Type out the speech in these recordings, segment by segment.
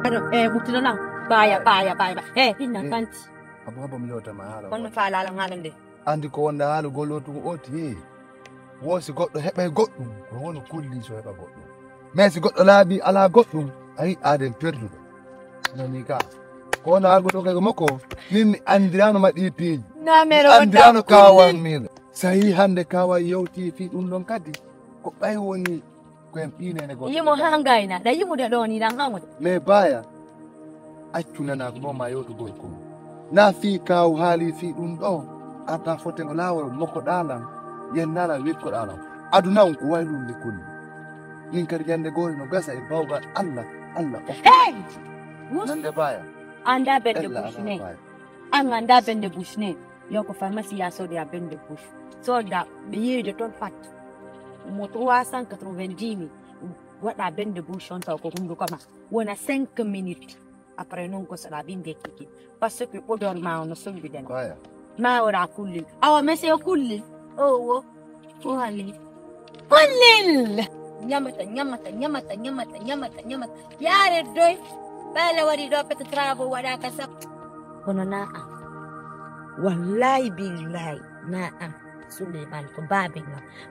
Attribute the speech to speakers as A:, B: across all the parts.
A: Bukti na lang. Baya. Ina kanti.
B: Abo miyota mahala.
A: Kono fala lang halande.
B: Andi ko wonda halu golotu oti. Wosi goddo hebe goddum. Ko wono kulli so heba goddum. Messi goddo laabi ala goddum. Ay aden perdu. Nani ka. Ko na algo to kay mako. Min andirano madi piji.
A: Na mero
B: andirano kawan min. Sahi hande kawa yowti fi dum don kadi. Ko bay woni ko en ine goddo.
A: Yimo hangaina. Da yimo da doni dan hango.
B: Me baya. Acuna na ko ma yoto gorko. Na fi kaw hali fi dum do. Ata fote ngolawol moko dalam. Yen nala wikko dalam. Aduna ko waylu likul. Nin kadi jande gol no gasa e bawga Allah.
A: Hey!
B: Nande baya.
A: Anda bende bushne. Anda bende bushne. Yoko pharmacie ya so dia bende bush. So da biye de ton fat. Mo 390 wada bende bush on ta ko kundu kama. Wona 5 minutes après non ko sala binde kiki. Parce que odor ma on so biden.
B: Baya.
A: Ma ora kulli. Awa mese kulli. Oh. Kuhali. Kullil. Nyamata. Yare doy. Bala wari do pet trabo wada kasap. Kono na. Wallahi billahi na. Suleiman ko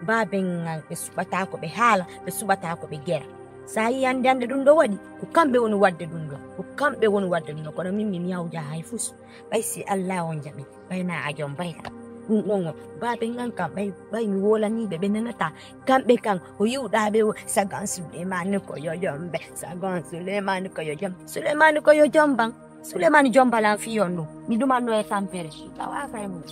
A: babing subata ko be hala be subata ko be gera. Sai ande dundo wadi ko kambe woni wadde dundo. Kono mimmi mi yawja hay fus. Bay si Allah on jabi. Bayna ajom bayla. Ngongo babing kan bay mi wola ni be benata kambe kan o yuda be sagan Suleiman ko yo jombe sagan Suleiman ko yo jombang Suleiman jombala fi yonno mi duma no e tampere tawa fa mu.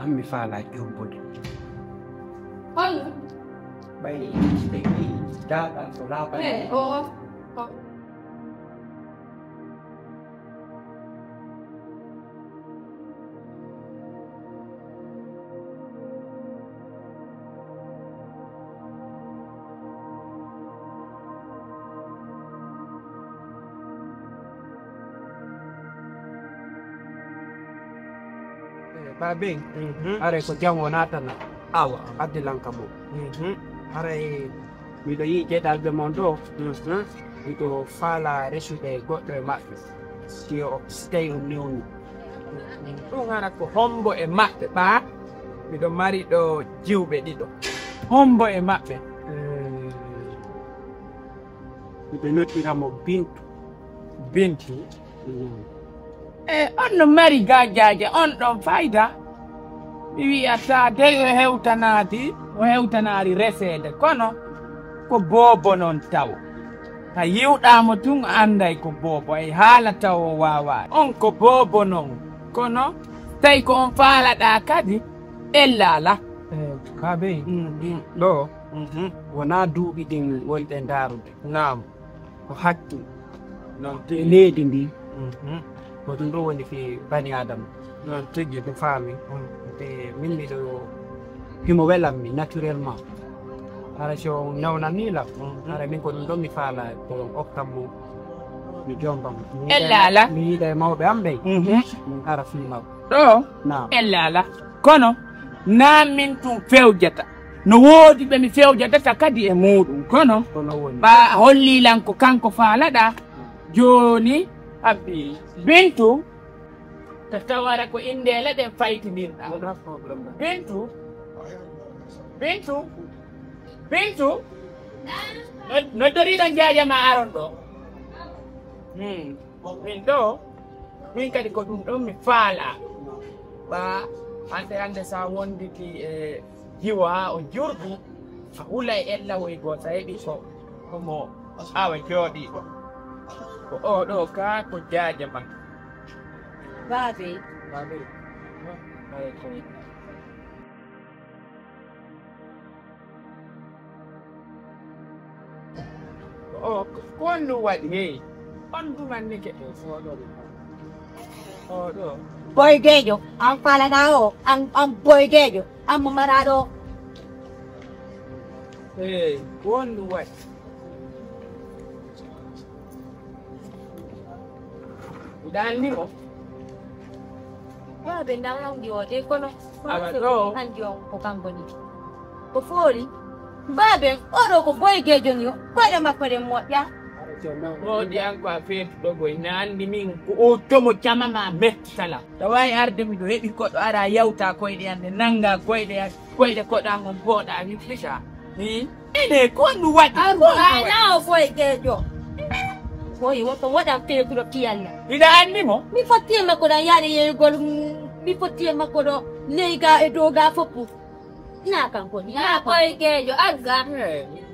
C: Ammi fala jombodo.
D: Hon.
C: Bay dagan so la bay.
D: Oo.
C: Babing, are ko jango natan awa adilang kamo. Are mido yi jedal be mondo. Ito fala resude goddo e mabbe. Sio stay on new. Ɗum hara ko hombo e maɓɓe ɓa miɗo mari ɗo jiwɓe ɗiɗo hombo e maɓɓe miɗo nottiramo bintu on no mari gajaje on ɗon fayda mi wiyata dey o hewtanari resede kono ko bobo noon taw ta yiwɗamo tun anday ko bobo e haala taw o wawa on ko bobo noon kono tawi ko on faalaɗa kadi ellala kabe ɗo wona duuɓi ɗin wonɗe ndarude nam ko hakki non
E: e
C: tigi
E: leydi ndi ko ɗum ɗo woni fi bani adama
C: non tigi ɗo faami
E: te min miɗo himo welam mi naturellement ara so nawnanilam ara min ko ɗum ɗon mi faala ko oktam mo mi jombam
C: Ella
E: mi yiɗa e mawɓe am ɓey min ara fimaw
C: ɗo
E: nam
C: ella kono na min tun fewjata no woodi ɓe mi fewjatata kadi e muɗum kono
E: kono woni
C: ɓa hollilan ko kanko faalaɗa joni abbi bintu ta tawara ko indele ɗen faytidirɗa bintu no doriɗon jajama aron ɗo min ɗo min kadi ko ɗum ɗon mi faala ɓa hande sa wonditi e jiwa o jurɗi a hula e ella woygo sa heɓi ko komo awa jooɗiɗo ko oɗo ka ko jaaja man
A: Babe.
C: o ko onɗum waɗi hey on ɗumannike oɗo
A: Boygejo, ang palanao, ang boygejo, ang mamarado.
C: hey ko onɗum waɗi ɗannimo
A: Babe, ndang diode kono.
C: Awa ɗo.
A: Andion ko kamboni. Ko fori. Babe, oɗo ko boygejo ni, koɗe makko de moƴƴa.
C: woodi an ko a feetuɗo goy ne anndi min ko o tomo camama mettala tawawi arde miɗo heɓi koɗo ara yawta koyɗe ande nanga koyɗe koɗa ngon booɗa mi fica ene ko ɗum waɗi
A: Ana boygejo. Boy, woto waɗan feetuɗo tiyalla.
C: ina anndimo
A: Mi fotti makko ɗan yaade yeygol, mi fotti makko ɗo leyga e doga foppu. Na kanko ni, na boygejo, arga.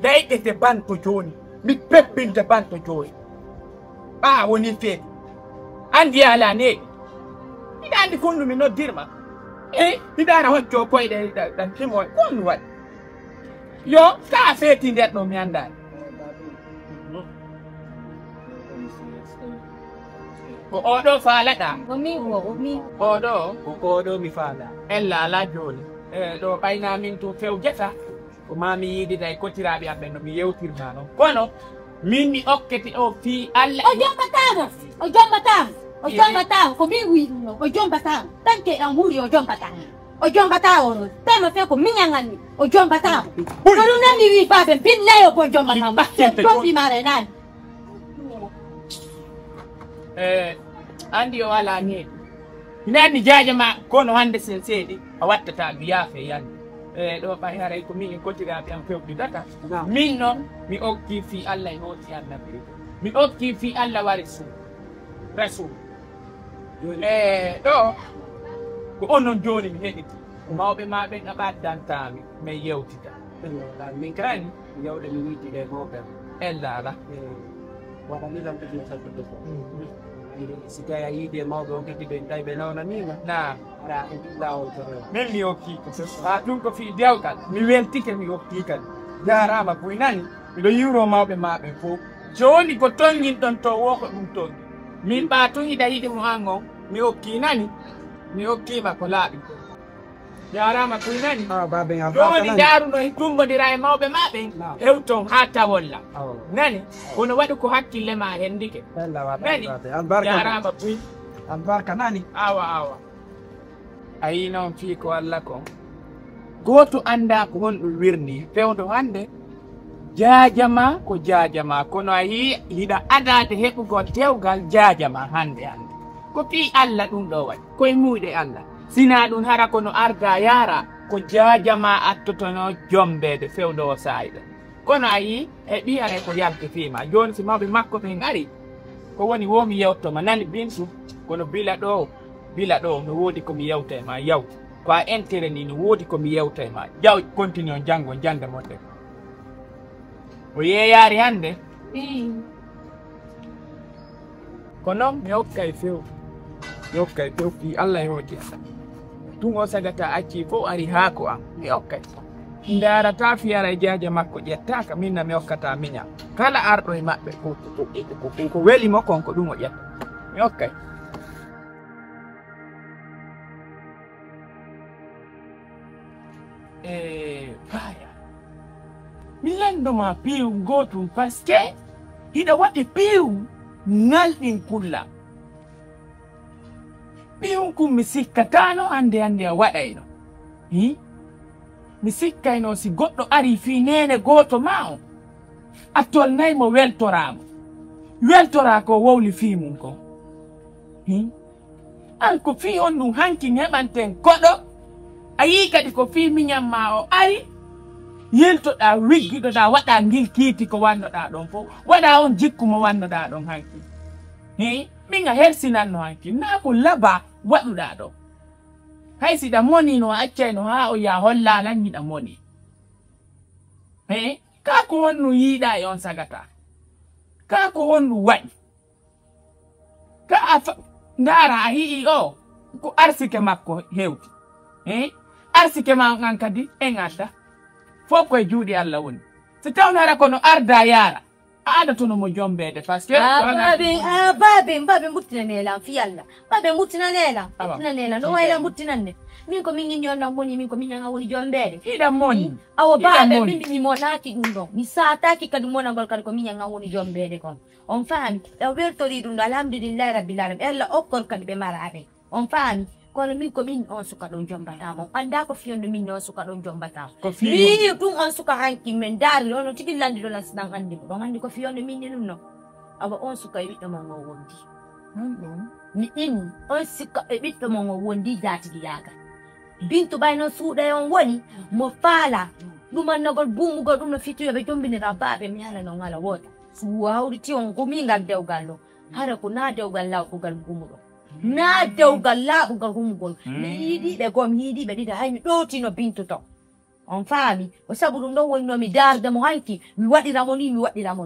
C: dayɗete banto jooni mi peppinte banto jooni ɓa woni feetu anndi ala neeɗi miɗa anndi kon ɗum mi noddirma miɗa ara hocco koyɗe ɗan timo ko ɗum waɗi yo ka feeti nder ɗo mi anndani ko oɗo faalaɗa oɗo
E: ko ɗo mi faala
C: ella ala jooni ɗo ɓayna min to fewjata ko mami yiidida e kotiraɓe aɓɓe no mi yewtirma noon kono min mi okkete o fii allah
A: O jombataamo ko min wiɗuno o jombataamo tanke ɗan huuri o jombataamo noon temo fe ko miñaganni o jombataamo ko ɗum nan mi wi baɓe billayi o bon jombataamo jombimare nani
C: andi o ala neeɗi mi anndi jaaja ma kono hannde sen seeɗi a wattata mi yaafe yande ɗo ɓay haray ko min e kotiraɓe am fewɗidata min noon mi okki fii allah e hooti annabi mi okki fii allah wari rasul ɗo ko onon jooni mi heɗiti mawɓe maɓe ɗaɓaddantami min yewtita
E: min kani yawde mi wiitide mawɓe
C: ella ala
E: waɗanilam ɗum saltude ko si tawi a yiide mawɓe o kadi ɓe tawi ɓe nawnanima
C: na
E: ara e lawol to
C: min mi okkiko ha ɗum ko fii dewgal mi weltike mi okki kadi jarama boy nani miɗo yiwro mawɓe maɓe fof joni ko tonguinɗon to woko ɗum tongi min ɓa to hiɗa yiɗi mo an on mi okki nani mi okkima ko laaɓi jarama boy nani joni daruɗo e tumbodira e mawɓe maɓe hewton ha tawolla nani kono waɗi ko hakkille ma hendike nani jarama boy
E: albarka nani
C: awa a yi noon fii ko allah ko gooto annda ko honɗum wirni fewdo hannde jaajama ko jaajama kono a yii hiɗa adade heɓugol dewgal jaajama hannde ko fii allah ɗum ɗo waɗi koye muyɗe allah sina ɗum hara kono arda yaara ko jaajama attotono jombede fewdo o saayɗo kono a yii e ɓi are ko yalti fiima joni si mawɓe makko ɓen ari ko woni womi yewtoma nani bintu kono bila ɗo no woodi komi yewta e ma yawti ko a intérêt ni no woodi komi yewta e ma jaw continue on janngo jande moɗɗe o yeeyaari hannde ko noon mi hokka e few fii allah e hooti tun o sagata acci fof ari haa ko am mi hokka ndara ta fiyara jaaje makko ƴettaka minna mi hokkata miña kala arɗo e maɓɓe ko weli mo kon ko ɗum o ƴetta mi hokkay baya mi landoma piiw gotum par ce que hiɗa waɗi piiw ngalɗin kulla piiw kum mi sikkatano hande a waɗayno mi sikkayno si goɗɗo ari fi nene goto ma o a tolnaymo weltora ko wowli fi mum ko an ko fi on ɗum hanki heɓanten koɗo a yi kadi ko fi miñam ma o ari yeltoɗa wiggiɗoɗa waɗa ngil kiiti ko wannoɗa ɗon fof waɗa on jikku mo wannoɗa ɗon hanki min a hersinanno hanki na ko laba waɗuɗa ɗon hay siɗa moni no accayno ha o ya holla lanñiɗa moni ka ko honnu yiiɗa e on sagata ka ko honnu waɗi ka ndara a hi'i o ko arsike makko hewti arsike ma an kadi en adda fof koye juuɗe Allah woni so tawnara kono arda yaara a adatono mo jombede par ce que
A: babe muttinanela fi Allah babe muttinanela no wayla muttinanne min ko min ñonna moni min ko min nga woni jombede
C: hiɗa moni
A: awo babe min mi monaki ɗum ɗon mi sataki kadi monagol kadi ko min nga woni jombede kon on faami ɗa wertori ɗum ɗo alhamdulillahi rabbil alamin Allah okkon kadi ɓe maraɓe on faami kono min ko min on suka ɗon jombatamo anda ko fiyonde min on suka ɗon jombatamo mi ɗum on suka hanki men daari ono tigi landi ɗo lansiɗan andi ko ɗon andi ko fiyonde min ni ɗum no awa on suka e ɓiɗɗo mon o wondi mi inni on suka e ɓiɗɗo mon o wondi jatigi yaga bintu ɓayno suuɗa on woni mo faala ɗumannogol buumugol ɗum no fittuyoɓe jombinira baɓe mi ala non ala woota suwa hawriti on gomingal dewgal ɗo hara ko na dewgal lawɓugal buumuɗo na dewgal laaɓugal humugol mi yiiɗiɓe gom yiiɗiɓe ɗiɗa hay mi ɗowtino bintu to on faami o sabu ɗum ɗon wonno mi darde mo hanki mi waɗiramo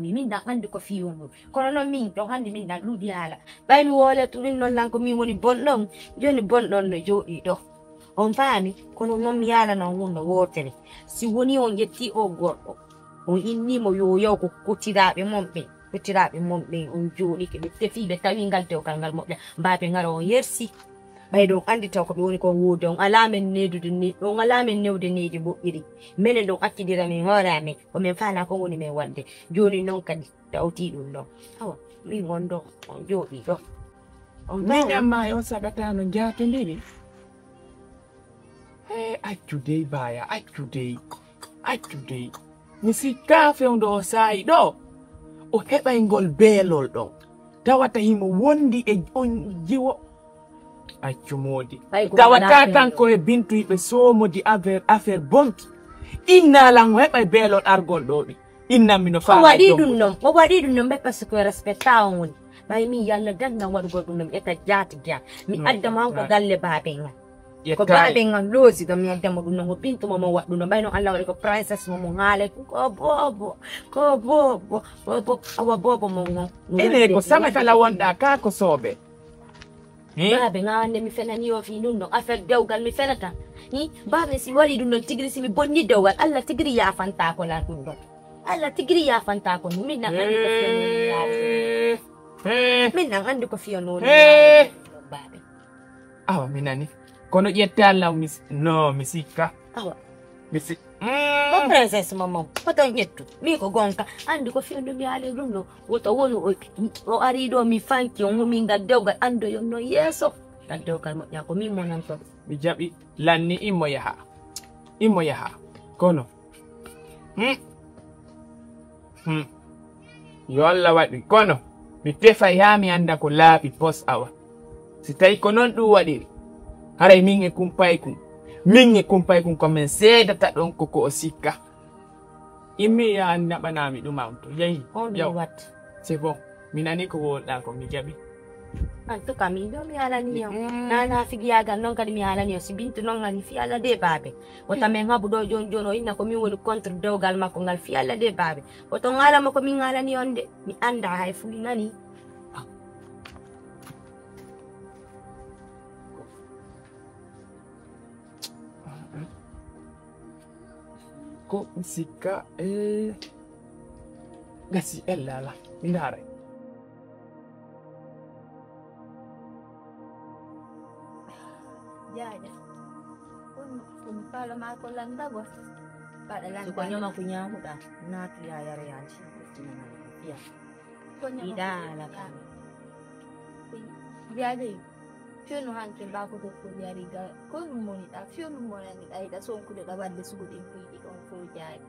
A: ni min ɗan andi ko fiwon ɗum kono noon min ɗon handi min ɗan ɗuuɗi haala ɓay mi woletuɗin noon lan ko min woni bonɗon joni bonɗon no jooɗi ɗo on faami kono noon mi yaala noon hunde wotere si woni on ƴetti o gorɗo on innimo yo yaw ko kottiraɓe monɓe on jooɗi ke ɓe tefiɓe tawi ngal dewgal ngal moƴƴa mbaɓe ngara on yersi ɓay ɗon andi taw ko ɓe woni kon wuude on alamen newde needi moƴƴiri minen ɗon accidira min hoore amen komin faala ko woni min wonde joni noon kadi tawti ɗum ɗon awa min gonɗo on jooɗi ɗo
C: miñamma yo sagatano jatodiri accudey baya accudey mi sikka fewdo o saayi ɗo o heɓaygol beelol ɗon tawata himo wondi e on jiwo accumodi tawata tan ko e bintu yiɓe somodi affaire bonki innalan o heɓa beelol argol ɗo ɗi innanmi no fa
A: o waɗi ɗum noon ɓe par ce que respecta on woni ɓay min yallah dangan waɗugol ɗum ɗon mi ƴetta jaati mi addama on ko galle baabe ngal ko baabe ngal loosi ɗo mi addamo ɗum noon ko bintu mo waɗ ɗum ɗon ɓayno Allah waɗi ko princesse mo haale ko bobo awa bobo mo ngon
C: ene ko sama kala wonɗa ka ko sooɓe
A: baabe ngawande mi fenani o fi ɗum ɗon affaire dewgal mi fenata baabe si waɗi ɗum ɗon tigiri si mi bonni dewgal Allah tigiri yafantako lan ɗum ɗon Allah tigiri yafantako ni min nan andi ko fiyonoɗo baabe
C: awa mi nani kono ƴette Allah mi sikka
A: awa ko princesse mamam koton ƴettu mi ko gonka andi ko fiyonde mi haali ɗum ɗo woto woni o ari ɗo mi fanki on min ngal dewgal ando yon noon yeeso ngal dewgal moƴƴa ko min monan toon
C: mi jaɓi lanni immo yaha kono yo Allah waɗi kono mi tefa ya mi anda ko laaɓi pos awa si tawi ko noon ɗum waɗiri haray min e kumpay kun komin seedata ɗon koko o sikka immi ya naɓanami ɗum am to yehi
A: wat
C: c'est bon mi nani ko wolɗa ko mi jaɓi
A: en tout cas min ɗo mi halani o nana figiyagal noon kadi mi halani o si bintu noon ali fi Allah de baabe wota min haɓu ɗo joni o inna ko min woni contre dewgal makko ngal fi Allah de baabe woto ngalama ko min halani on de mi anda hay fu mi nani
C: ko sikka gasi ella mindare
A: ya kun pala mako landa bos pada landa
F: Sukanya makunya muda na tiaya reansi ya ida la kan
A: dia deh fionu hanke ba ko ko yari ga ko moni ta fionu mona ni ai da son ku da badde su gudin ku di kon ko jai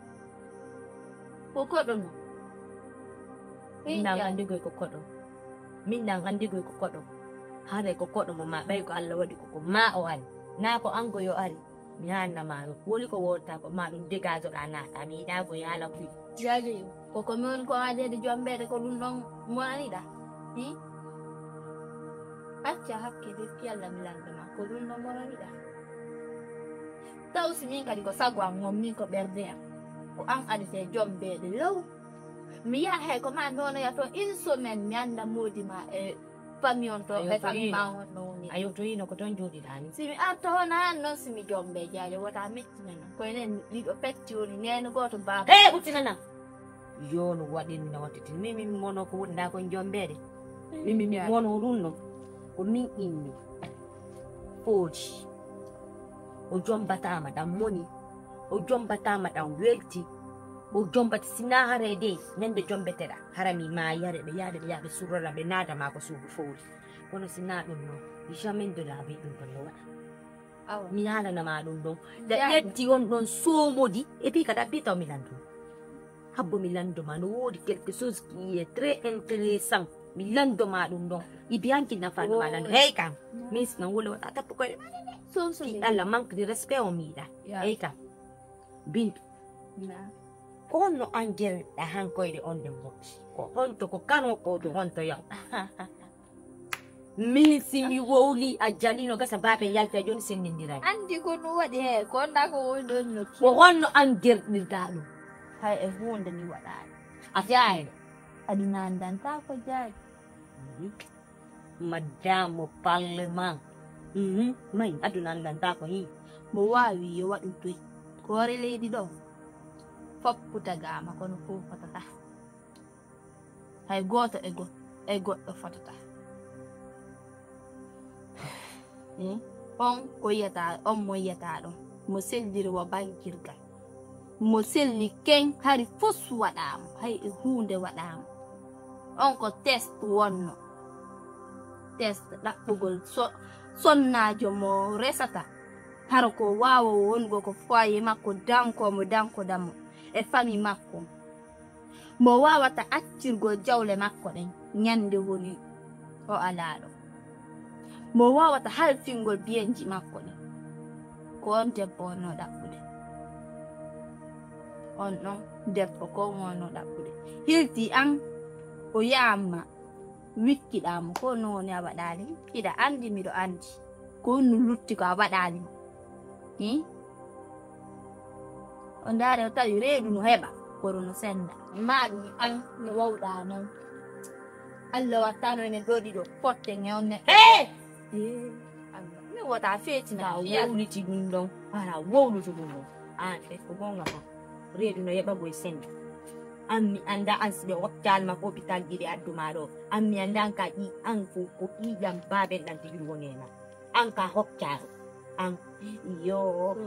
A: ko don
F: min nang andi go ko kodo min nang andi go ko kodo hare ko kodo mo ma bay ko Allah wadi ko ma o ari na ko ango yo ari mi hanna maro woli ko wota ko ma dum degazo dana ta mi da go yala ku
A: jadi ko mon ko ade de jombe de ko dum non mo ani da acca hakke de fialla milanda ma ko dum non mo ani da taw si min kadi ko sagwa ngom min ko berde ko an adi se jombe de law mi ya he ko ma nono ya to insomen mi anda modi ma pamion to be fami ma no ni
F: ayo to ino ko ton jodi dani
A: si mi atto na non si mi jombe jaale wata metti na ko enen li do petti woni neno goto ba
F: utinana yono wadin na watiti mimi mono ko wonda ko jombede mimi mi mono runno ko min inni oji o jombata ma dam moni o jombata ma dam welti o jombata sinahare de nende jombetera harami ma yare be yabe surora be nada ma ko subu fodi kono sinado no bishamen do labi dum ko wala mi hala na ma dum don da yetti on don somodi e pi kada bitaw milando habbo milando ma no wodi quelque chose qui est très intéressant milando ma dum don i bianchi na fa ma nan hey kam mis na wala wata tapu ko
A: so
F: alla manque di respect o mi da hey kam bintu
A: na
F: ono angel da hankoide on the box ko honto ko kano ko do honto ya minsi mi woli a jalino gasa babe yalta jon sendindira
A: andi ko no wadi he ko nda ko won no
F: ko honno angel ni dalu
A: hay e hunde ni wada
F: afyae
A: aduna ndanta ko jaay
F: madame parlement mai aduna ndanta ko yi
A: mo wawi yo wadu toy ko re leydi do fopputa gama kono ko fotata hay goto e goddo fotata on ko yata on mo yata do mo seldiri wa bankirgal mo selli ken hari fos wadam hay e hunde wadam on ko test wonno test dabbugol sonnajo mo resata har ko wawo wongo ko foye makko danko damo e fami makko mo wawata accirgo jawle makko den nyande woni o alaado mo wawata halfingol biyenji makko den ko on debbo no dabbude on non debbo ko wono dabbude hilti an o yamma wikkidamo ko noni abadali ida andi mi do andi ko nu lutti ko abadali on dare ta yuredu no heba korono senda maadu an no wawda non Allah watano ene dodi do potte ngewne Allah mi wata feti na
F: wawni ti dum don ara wawlu to dum e ko gonga ma redu no yeba boy senda ammi anda ansbe hospital ma hospital gide adduma do ammi anda ka di an ko iyam babe dan ti wonena an ka hospital an yo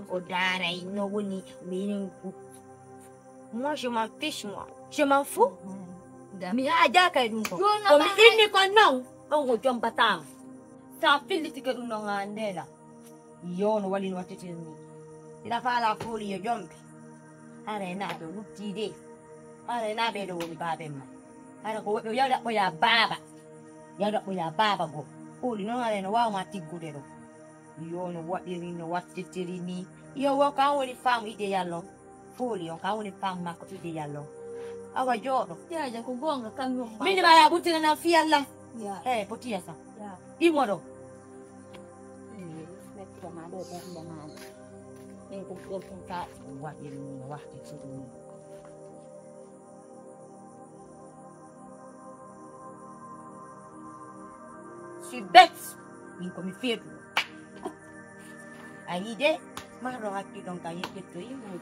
F: o dara no woni meaning moi je m'en fiche moi je m'en fous mi aja kay dum ko mi inni ko non on go jom batam sa filiti ke dum no ngandela yo no wali no watete ni ila fala fuli yo jombe are na do wutti de are na be do woni babe ma are ko do yada ko ya baba go fuli no are no wa ma tiggude do yo no wadiri no wattitiri ni yo wo kan woni fam ide yallo fuli on kan woni fam makko ide yallo awa jodo
A: jaja ko gonga kan yo
F: mini baya butina na fialla
A: ya
F: potia sa
A: ya
F: imodo
A: metto ma do be ma en ko ka
F: wadiri no wattitiri ni suis bête ni ko mi fetu ayide ma ro hakki don ka yeke to yimo